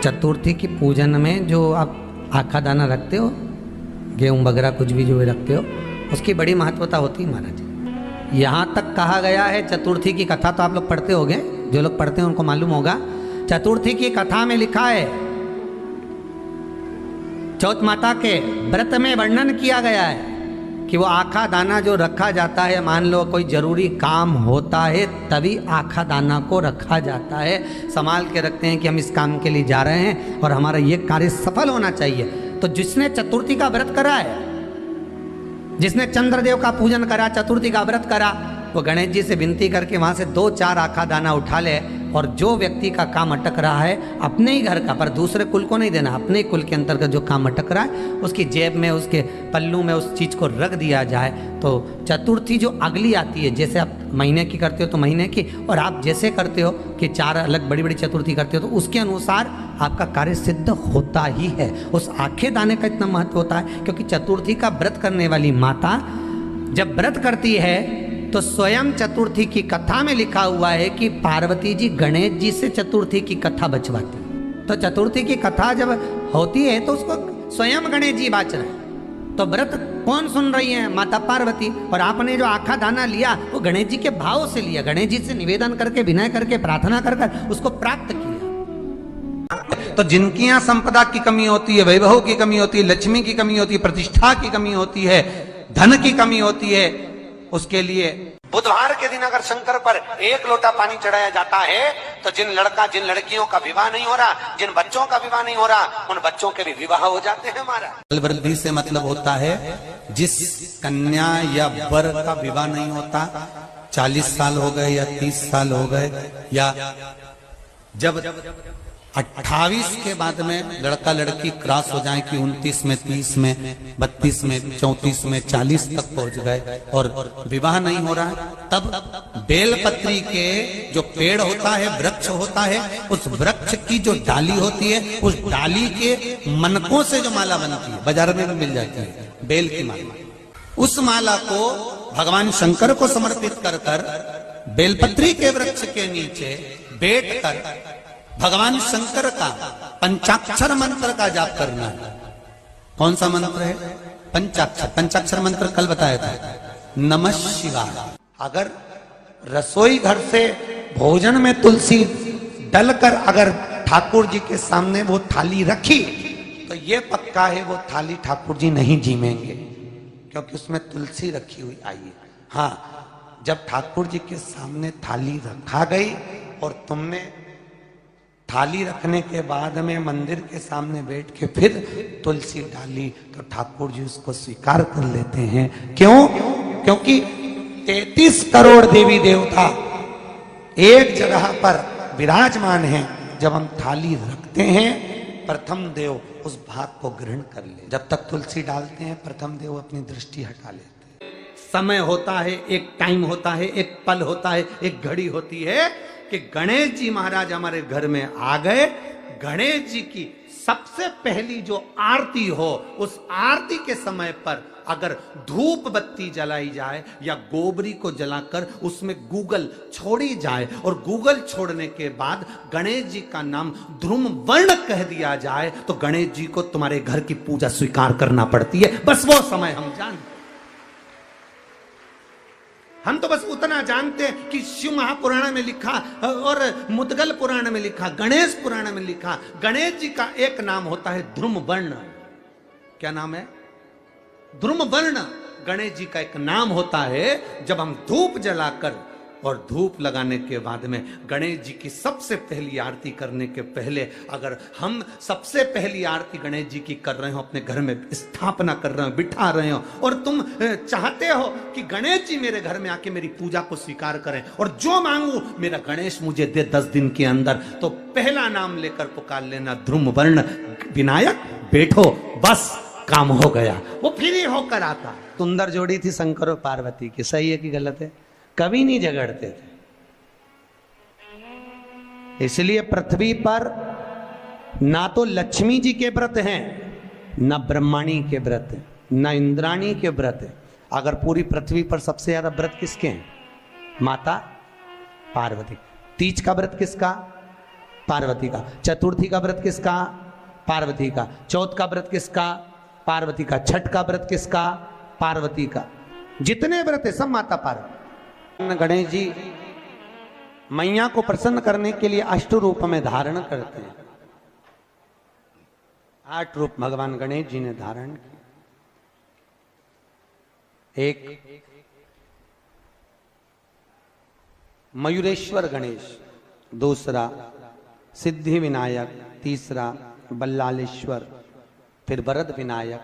चतुर्थी की पूजन में जो आप आखा दाना रखते हो, गेहूँ वगैरह कुछ भी जो भी रखते हो, उसकी बड़ी महत्वता होती है महाराज। यहाँ तक कहा गया है, चतुर्थी की कथा तो आप लोग पढ़ते होंगे, जो लोग पढ़ते हैं उनको मालूम होगा। चतुर्थी की कथा में लिखा है, चौथ माता के व्रत में वर्णन किया गया है कि वो आखा दाना जो रखा जाता है, मान लो कोई जरूरी काम होता है तभी आखा दाना को रखा जाता है, संभाल के रखते हैं कि हम इस काम के लिए जा रहे हैं और हमारा ये कार्य सफल होना चाहिए। तो जिसने चतुर्थी का व्रत करा है, जिसने चंद्रदेव का पूजन करा, चतुर्थी का व्रत करा, वो गणेश जी से विनती करके वहाँ से 2-4 आखा दाना उठा ले, और जो व्यक्ति का काम अटक रहा है अपने ही घर का, पर दूसरे कुल को नहीं देना, अपने ही कुल के अंतर्गत जो काम अटक रहा है उसकी जेब में, उसके पल्लू में उस चीज़ को रख दिया जाए। तो चतुर्थी जो अगली आती है, जैसे आप महीने की करते हो तो महीने की, और आप जैसे करते हो कि 4 अलग बड़ी बड़ी चतुर्थी करते हो तो उसके अनुसार आपका कार्य सिद्ध होता ही है। उस आखे दाने का इतना महत्व होता है क्योंकि चतुर्थी का व्रत करने वाली माता जब व्रत करती है तो स्वयं चतुर्थी की कथा में लिखा हुआ है कि पार्वती जी गणेश जी से चतुर्थी की कथा बचवाती। तो चतुर्थी की कथा जब होती है तो उसको स्वयं गणेश जी बाच रहे हैं। तो व्रत कौन सुन रही है? माता पार्वती। और आपने जो आखा दाना लिया वो गणेश जी के भाव से लिया, गणेश जी से निवेदन करके, विनय करके, प्रार्थना कर उसको प्राप्त किया। तो जिनकी यहाँ संपदा की कमी होती है, वैभव की कमी होती है, लक्ष्मी की कमी होती है, प्रतिष्ठा की कमी होती है, धन की कमी होती है, उसके लिए बुधवार के दिन अगर शंकर पर 1 लोटा पानी चढ़ाया जाता है तो जिन लड़कियों का विवाह नहीं हो रहा, जिन बच्चों का विवाह नहीं हो रहा, उन बच्चों के भी विवाह हो जाते हैं। हमारा वृद्धि से मतलब होता है जिस कन्या या वर का विवाह नहीं होता, 40 साल हो गए या 30 साल हो गए, या जब 28 के बाद में लड़का लड़की क्रॉस हो जाए कि 29 में, 30 में, 32 में, 34 में, 40 तक पहुंच गए और विवाह नहीं हो रहा है, तब बेलपत्री के जो पेड़ होता है, वृक्ष होता है, उस वृक्ष की जो डाली होती है, उस डाली के मनकों से जो माला बनती है, बाजार में भी मिल जाती है बेल की माला, उस माला को भगवान शंकर को समर्पित कर कर बेलपत्री के वृक्ष के नीचे बैठ कर भगवान शंकर का पंचाक्षर मंत्र का जाप करना है। कौन सा मंत्र है? पंचाक्षर। पंचाक्षर मंत्र कल बताया था, नमः शिवाय। अगर रसोई घर से भोजन में तुलसी डलकर अगर ठाकुर जी के सामने वो थाली रखी तो ये पक्का है वो थाली ठाकुर जी नहीं जीमेंगे, क्योंकि उसमें तुलसी रखी हुई आई है। हाँ, जब ठाकुर जी के सामने थाली रखा गई और तुमने थाली रखने के बाद में मंदिर के सामने बैठ के फिर तुलसी डाली तो ठाकुर जी उसको स्वीकार कर लेते हैं। क्यों? क्योंकि 33 करोड़ देवी देवता एक जगह पर विराजमान हैं। जब हम थाली रखते हैं, प्रथम देव उस भाग को ग्रहण कर ले। जब तक तुलसी डालते हैं, प्रथम देव अपनी दृष्टि हटा लेते हैं। समय होता है, एक टाइम होता है, एक पल होता है, एक घड़ी होती है कि गणेश जी महाराज हमारे घर में आ गए। गणेश जी की सबसे पहली जो आरती हो, उस आरती के समय पर अगर धूप बत्ती जलाई जाए या गोबरी को जलाकर उसमें गूगल छोड़ी जाए और गूगल छोड़ने के बाद गणेश जी का नाम ध्रुम वर्ण कह दिया जाए तो गणेश जी को तुम्हारे घर की पूजा स्वीकार करना पड़ती है। बस वो समय हम जानते, हम तो बस उतना जानते हैं कि शिव महापुराण में लिखा और मुद्गल पुराण में लिखा, गणेश पुराण में लिखा, गणेश जी का एक नाम होता है ध्रुम वर्ण। क्या नाम है? ध्रुम वर्ण गणेश जी का एक नाम होता है। जब हम धूप जलाकर और धूप लगाने के बाद में गणेश जी की सबसे पहली आरती करने के पहले अगर हम सबसे पहली आरती गणेश जी की कर रहे हो, अपने घर में स्थापना कर रहे हो, बिठा रहे हो, और तुम चाहते हो कि गणेश जी मेरे घर में आके मेरी पूजा को स्वीकार करें और जो मांगू मेरा गणेश मुझे दे 10 दिन के अंदर, तो पहला नाम लेकर पुकार लेना ध्रुम वर्ण विनायक, बैठो, बस काम हो गया। वो फिर ही होकर आता। सुंदर जोड़ी थी शंकर और पार्वती की, सही है कि गलत है? कभी नहीं झगड़ते थे। इसलिए पृथ्वी पर ना तो लक्ष्मी जी के व्रत हैं, ना ब्रह्माणी के व्रत हैं, ना इंद्राणी के व्रत हैं। अगर पूरी पृथ्वी पर सबसे ज्यादा व्रत किसके हैं? माता पार्वती। तीज का व्रत किसका? पार्वती का। चतुर्थी का व्रत किसका? पार्वती का। चौथ का व्रत किसका? पार्वती का। छठ का व्रत किसका? पार्वती का। जितने व्रत है सब माता पार्वती। गणेश जी मैया को प्रसन्न करने के लिए अष्ट रूप में धारण करते हैं। 8 रूप भगवान गणेश जी ने धारण किए। एक मयूरेश्वर गणेश, दूसरा सिद्धि विनायक, तीसरा बल्लालेश्वर, फिर वरद विनायक,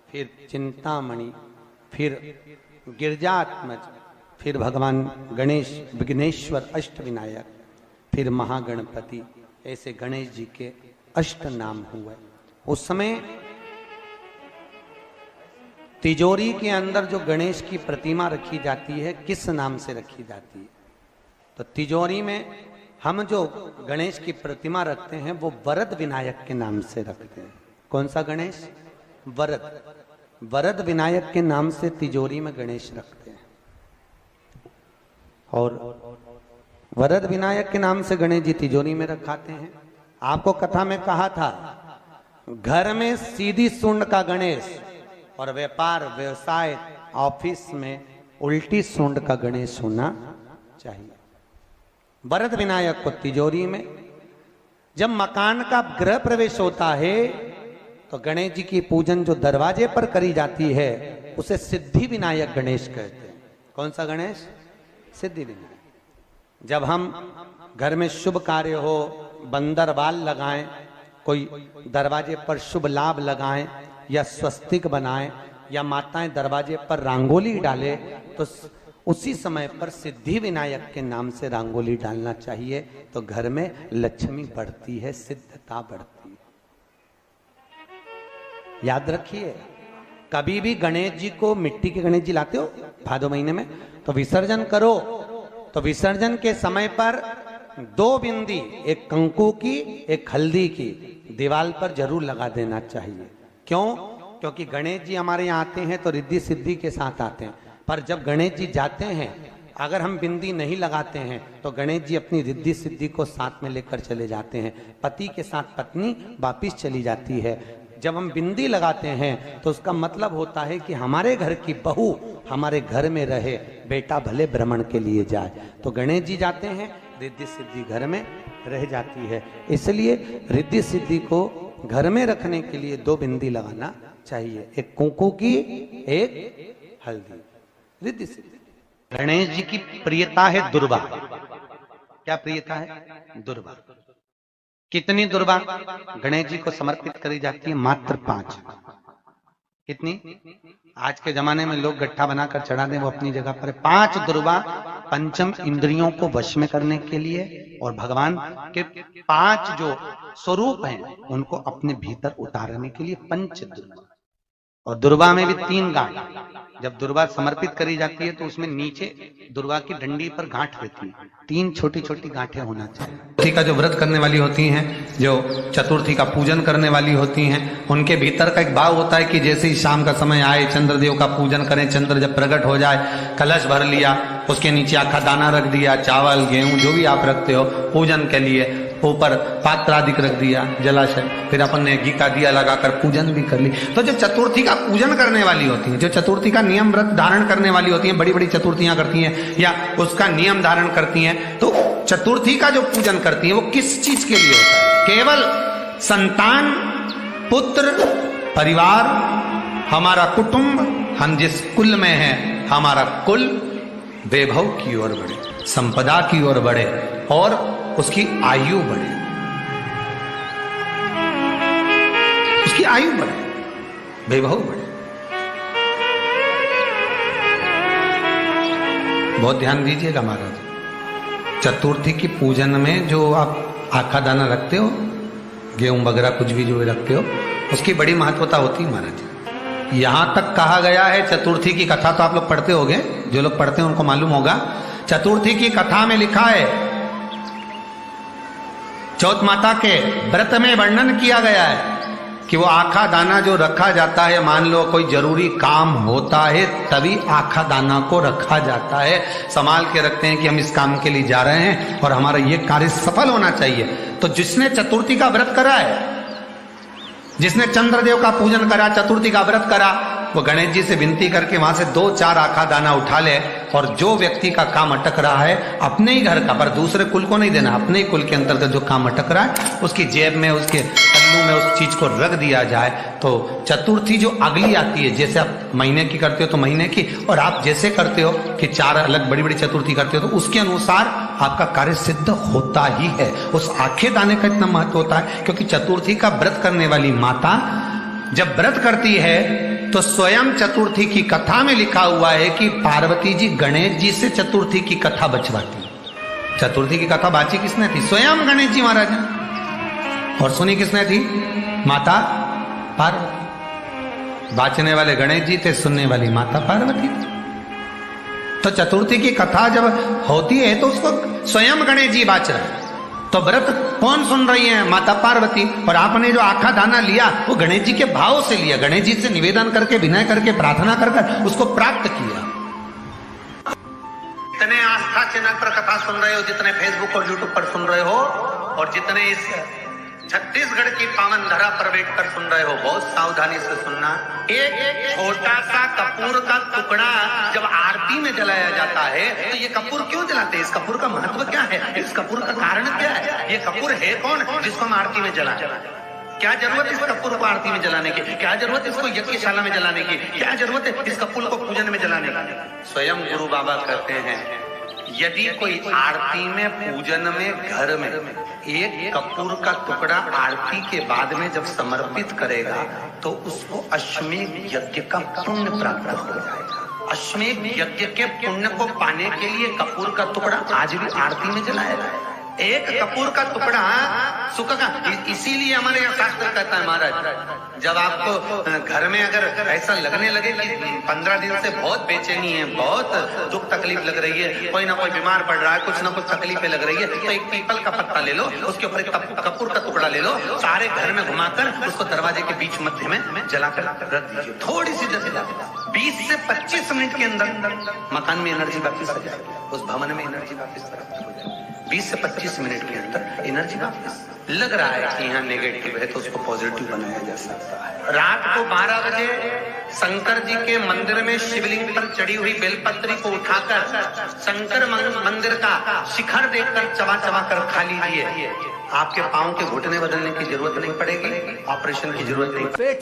फिर चिंतामणि, फिर गिरजात्मज, फिर भगवान गणेश विघ्नेश्वर अष्ट विनायक, फिर महागणपति। ऐसे गणेश जी के अष्ट नाम हुए। उस समय तिजोरी के अंदर जो गणेश की प्रतिमा रखी जाती है किस नाम से रखी जाती है? तो तिजोरी में हम जो गणेश की प्रतिमा रखते हैं वो वरद विनायक के नाम से रखते हैं। कौन सा गणेश? वरद। वरद विनायक के नाम से तिजोरी में गणेश रखते हैं। और वरद विनायक के नाम से गणेश जी तिजोरी में रखाते हैं। आपको कथा में कहा था घर में सीधी सूंड का गणेश और व्यापार व्यवसाय ऑफिस में उल्टी सूंड का गणेश होना चाहिए। वरद विनायक को तिजोरी में। जब मकान का गृह प्रवेश होता है तो गणेश जी की पूजन जो दरवाजे पर करी जाती है उसे सिद्धि विनायक गणेश कहते हैं। कौन सा गणेश? सिद्धि विनायक। जब हम घर में शुभ कार्य हो, बंदर बाल लगाएं, कोई दरवाजे पर शुभ लाभ लगाएं या स्वस्तिक बनाएं या माताएं दरवाजे पर रंगोली डाले तो उसी समय पर सिद्धि विनायक के नाम से रंगोली डालना चाहिए। तो घर में लक्ष्मी बढ़ती है, सिद्धता बढ़ती है। याद रखिए, कभी भी गणेश जी को, मिट्टी के गणेश जी लाते हो भादो महीने में, तो विसर्जन करो तो विसर्जन के समय पर 2 बिंदी, एक कंकु की एक हल्दी की, दीवार पर जरूर लगा देना चाहिए। क्यों? क्योंकि गणेश जी हमारे यहाँ आते हैं तो रिद्धि सिद्धि के साथ आते हैं, पर जब गणेश जी जाते हैं अगर हम बिंदी नहीं लगाते हैं तो गणेश जी अपनी रिद्धि सिद्धि को साथ में लेकर चले जाते हैं। पति के साथ पत्नी वापिस चली जाती है। जब हम बिंदी लगाते हैं तो उसका मतलब होता है कि हमारे घर की बहू हमारे घर में रहे, बेटा भले भ्रमण के लिए जाए। तो गणेश जी जाते हैं, रिद्धि सिद्धि घर में रह जाती है। इसलिए रिद्धि सिद्धि को घर में रखने के लिए 2 बिंदी लगाना चाहिए, एक कुंकू की, एक हल्दी। रिद्धि सिद्धि। गणेश जी की प्रियता है दुर्वा। क्या प्रियता है? दुर्वा। कितनी दुर्वा गणेश जी को समर्पित करी जाती है? मात्र 5। कितनी? आज के जमाने में लोग गट्ठा बनाकर चढ़ा दें, वो अपनी जगह पर। 5 दुर्वा पंचम इंद्रियों को वश में करने के लिए और भगवान के 5 जो स्वरूप हैं उनको अपने भीतर उतारने के लिए 5 दुर्वा। और दुर्वा में भी 3 गांठ। जब दुर्वा समर्पित करी जाती है तो उसमें नीचे दुर्वा की डंडी पर गांठ रहती है, 3 छोटी छोटी गांठें होना चाहिए। चतुर्थी का जो व्रत करने वाली होती हैं, जो चतुर्थी का पूजन करने वाली होती हैं, उनके भीतर का एक भाव होता है कि जैसे ही शाम का समय आए चंद्रदेव का पूजन करें। चंद्र जब प्रकट हो जाए, कलश भर लिया, उसके नीचे आखा दाना रख दिया, चावल गेहूं जो भी आप रखते हो पूजन के लिए, ऊपर पात्र आदि रख दिया, जलाशय, फिर अपन ने घी का दिया लगाकर पूजन भी कर ली। तो जो चतुर्थी का पूजन करने वाली होती हैं, जो चतुर्थी का नियम व्रत धारण करने वाली होती हैं, बड़ी बड़ी चतुर्थियां करती हैं या उसका नियम धारण करती हैं, तो चतुर्थी का जो पूजन करती हैं वो किस चीज के लिए होता है? केवल संतान, पुत्र, परिवार, हमारा कुटुंब, हम जिस कुल में हैं, हमारा कुल वैभव की ओर बढ़े, संपदा की ओर बढ़े और उसकी आयु बढ़े, उसकी आयु बढ़े, वैभव बढ़े। बहुत ध्यान दीजिएगा महाराज। चतुर्थी की पूजन में जो आप आखा दाना रखते हो, गेहूं वगैरह कुछ भी जो रखते हो, उसकी बड़ी महत्वता होती है महाराज। यहां तक कहा गया है, चतुर्थी की कथा तो आप लोग पढ़ते होंगे, जो लोग पढ़ते हैं उनको मालूम होगा। चतुर्थी की कथा में लिखा है, चौथ माता के व्रत में वर्णन किया गया है कि वो आखा दाना जो रखा जाता है, मान लो कोई जरूरी काम होता है तभी आखा दाना को रखा जाता है, संभाल के रखते हैं कि हम इस काम के लिए जा रहे हैं और हमारा ये कार्य सफल होना चाहिए। तो जिसने चतुर्थी का व्रत करा है, जिसने चंद्रदेव का पूजन करा, चतुर्थी का व्रत करा, वो गणेश जी से विनती करके वहां से 2-4 आखा दाना उठा ले और जो व्यक्ति का काम अटक रहा है अपने ही घर का, पर दूसरे कुल को नहीं देना, अपने ही कुल के अंतर्गत जो काम अटक रहा है उसकी जेब में, उसके पल्लू में उस चीज को रख दिया जाए। तो चतुर्थी जो अगली आती है, जैसे आप महीने की करते हो तो महीने की, और आप जैसे करते हो कि 4 अलग बड़ी बड़ी चतुर्थी करते हो तो उसके अनुसार आपका कार्य सिद्ध होता ही है। उस आखे दाने का इतना महत्व होता है क्योंकि चतुर्थी का व्रत करने वाली माता जब व्रत करती है तो स्वयं चतुर्थी की कथा में लिखा हुआ है कि पार्वती जी गणेश जी से चतुर्थी की कथा बचवाती। चतुर्थी की कथा बाची किसने थी? स्वयं गणेश जी महाराज ने। और सुनी किसने थी? माता पार्वती। बाचने वाले गणेश जी थे, सुनने वाली माता पार्वती थी। तो चतुर्थी की कथा जब होती है तो उसको स्वयं गणेश जी बाच रहे हैं। तो व्रत कौन सुन रही है? माता पार्वती। और आपने जो आखा दाना लिया वो गणेश जी के भाव से लिया, गणेश जी से निवेदन करके, विनय करके, प्रार्थना कर उसको प्राप्त किया। जितने आस्था चैनल पर कथा सुन रहे हो, जितने फेसबुक और यूट्यूब पर सुन रहे हो, और जितने इस छत्तीसगढ़ की पावन धरा पर बैठकर सुन रहे हो, बहुत सावधानी से सुनना। एक छोटा सा कपूर का टुकड़ा जब आरती में जलाया जाता है तो ये कपूर क्यों जलाते हैं? इस कपूर का महत्व क्या है? इस कपूर का कारण क्या है? ये कपूर है कौन जिसको हम आरती में जलाते हैं? क्या जरूरत इस कपूर को आरती में जलाने की? क्या जरूरत इसको यज्ञशाला में जलाने की? क्या जरूरत है इस कपूर को पूजन में जलाने की? स्वयं गुरु बाबा कहते हैं यदि कोई आरती में, पूजन में, घर में एक कपूर का टुकड़ा आरती के बाद में जब समर्पित करेगा तो उसको अश्वमेध यज्ञ का पुण्य प्राप्त हो जाएगा। अश्वमेध यज्ञ के पुण्य को पाने के लिए कपूर का टुकड़ा आज भी आरती में जलाया जाए। एक कपूर का टुकड़ा सुख का, इसीलिए हमारे यहाँ शास्त्र कहता है महाराज, जब आपको घर में अगर ऐसा लगने लगे कि 15 दिन से बहुत बेचैनी है, बहुत दुख तकलीफ लग रही है, कोई ना कोई बीमार पड़ रहा है, कुछ ना कुछ तकलीफें लग रही है, तो एक पीपल का पत्ता ले लो, उसके ऊपर एक कपूर का टुकड़ा ले लो, सारे घर में घुमाकर उसको दरवाजे के बीच मध्य में जलाकर रख दीजिए। थोड़ी सी जला 20 से 25 मिनट के अंदर मकान में एनर्जी वापिस आ जाएगी, उस भवन में एनर्जी वापिस हो जाएगी। 20 से 25 मिनट के अंदर एनर्जी वापस। लग रहा है कि यहाँ नेगेटिव है तो उसको पॉजिटिव बनाया जा सकता है। रात को 12 बजे शंकर जी के मंदिर में शिवलिंग पर चढ़ी हुई बेलपत्री को उठाकर शंकर मंदिर का शिखर देखकर चबा चबा कर खा लीजिए। आपके पांव के घुटने बदलने की जरूरत नहीं पड़ेगी, ऑपरेशन की जरूरत नहीं।